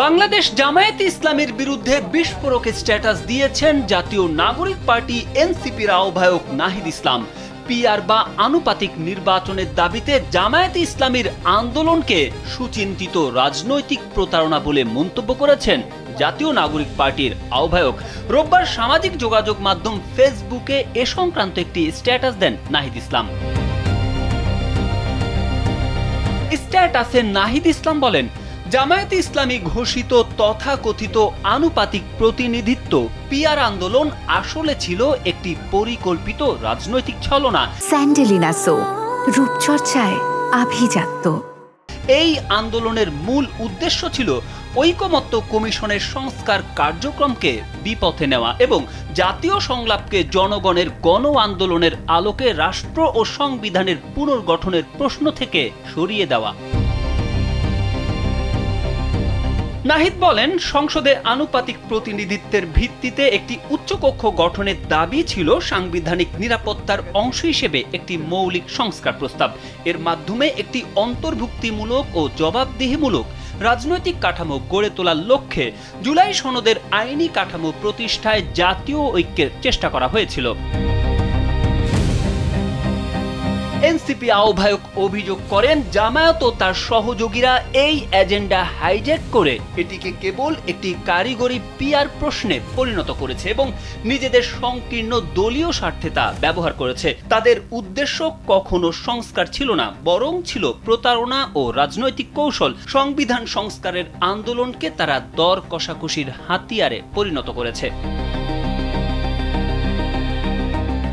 বাংলাদেশ জামায়াতে ইসলামীর বিরুদ্ধে বিস্ফোরক স্ট্যাটাস দিয়েছেন জাতীয় নাগরিক পার্টি এনসিপির আহ্বায়ক নাহিদ ইসলাম। পিআর বা আনুপাতিক নির্বাচনের দাবিতে জামায়াতে ইসলামীর আন্দোলনকে সুচিন্তিত রাজনৈতিক প্রতারণা বলে মন্তব্য করেছেন জাতীয় নাগরিক পার্টির আহ্বায়ক। রোববার সামাজিক যোগাযোগ মাধ্যম ফেসবুকে এ সংক্রান্ত একটি স্ট্যাটাস দেন নাহিদ ইসলাম। স্ট্যাটাসে নাহিদ ইসলাম বলেন, জামায়াতে ইসলামী ঘোষিত তথাকথিত আনুপাতিক প্রতিনিধিত্ব পিআর আন্দোলন আসলে ছিল একটি পরিকল্পিত রাজনৈতিক ছলনা। স্যান্ডেলিনা সো, রূপচর্চায় আভিজাত্য। এই আন্দোলনের মূল উদ্দেশ্য ছিল ঐকমত্য কমিশনের সংস্কার কার্যক্রমকে বিপথে নেওয়া এবং জাতীয় সংলাপকে জনগণের গণ আন্দোলনের আলোকে রাষ্ট্র ও সংবিধানের পুনর্গঠনের প্রশ্ন থেকে সরিয়ে দেওয়া। নাহিদ বলেন, সংসদে আনুপাতিক প্রতিনিধিত্বের ভিত্তিতে একটি উচ্চকক্ষ গঠনের দাবি ছিল সাংবিধানিক নিরাপত্তার অংশ হিসেবে একটি মৌলিক সংস্কার প্রস্তাব। এর মাধ্যমে একটি অন্তর্ভুক্তিমূলক ও জবাবদিহিমূলক রাজনৈতিক কাঠামো গড়ে তোলার লক্ষ্যে জুলাই সনদের আইনি কাঠামো প্রতিষ্ঠায় জাতীয় ঐক্যের চেষ্টা করা হয়েছিল। এনসিপি আহ্বায়ক অভিযোগ করেন, জামায়াত ও তার সহযোগীরা এই এজেন্ডা হাইজ্যাক করে এটিকে কেবল একটি কারিগরি পিআর প্রশ্নে পরিণত করেছে এবং নিজেদের সংকীর্ণ দলীয় স্বার্থে তা ব্যবহার করেছে। তাদের উদ্দেশ্য কখনো সংস্কার ছিল না, বরং ছিল প্রতারণা ও রাজনৈতিক কৌশল। সংবিধান সংস্কারের আন্দোলনকে তারা দর কষাকষির হাতিয়ারে পরিণত করেছে।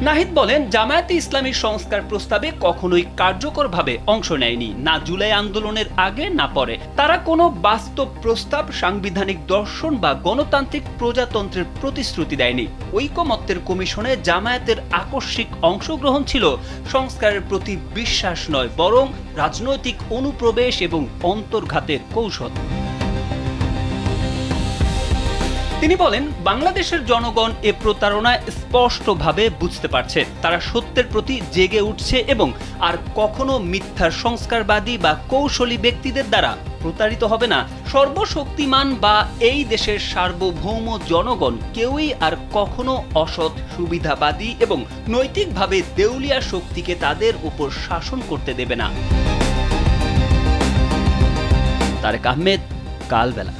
নাহিদ বলেন, জামায়াতে ইসলামী সংস্কার প্রস্তাবে কখনোই কার্যকরভাবে অংশ নেয়নি, না জুলাই আন্দোলনের আগে না পরে। তারা কোনো বাস্তব প্রস্তাব, সাংবিধানিক দর্শন বা গণতান্ত্রিক প্রজাতন্ত্রের প্রতিশ্রুতি দেয়নি। ঐকমত্যের কমিশনে জামায়াতের আকস্মিক অংশগ্রহণ ছিল সংস্কারের প্রতি বিশ্বাস নয়, বরং রাজনৈতিক অনুপ্রবেশ এবং অন্তর্ঘাতের কৌশল। তিনি বলেন, বাংলাদেশের জনগণ এ প্রতারণায় স্পষ্টভাবে বুঝতে পারছে। তারা সত্যের প্রতি জেগে উঠছে এবং আর কখনো মিথ্যার সংস্কারবাদী বা কৌশলী ব্যক্তিদের দ্বারা প্রতারিত হবে না। সর্বশক্তিমান বা এই দেশের সার্বভৌম জনগণ কেউই আর কখনো অসৎ, সুবিধাবাদী এবং নৈতিকভাবে দেউলিয়া শক্তিকে তাদের উপর শাসন করতে দেবে না। তারেক আহমেদ, কালবেলা।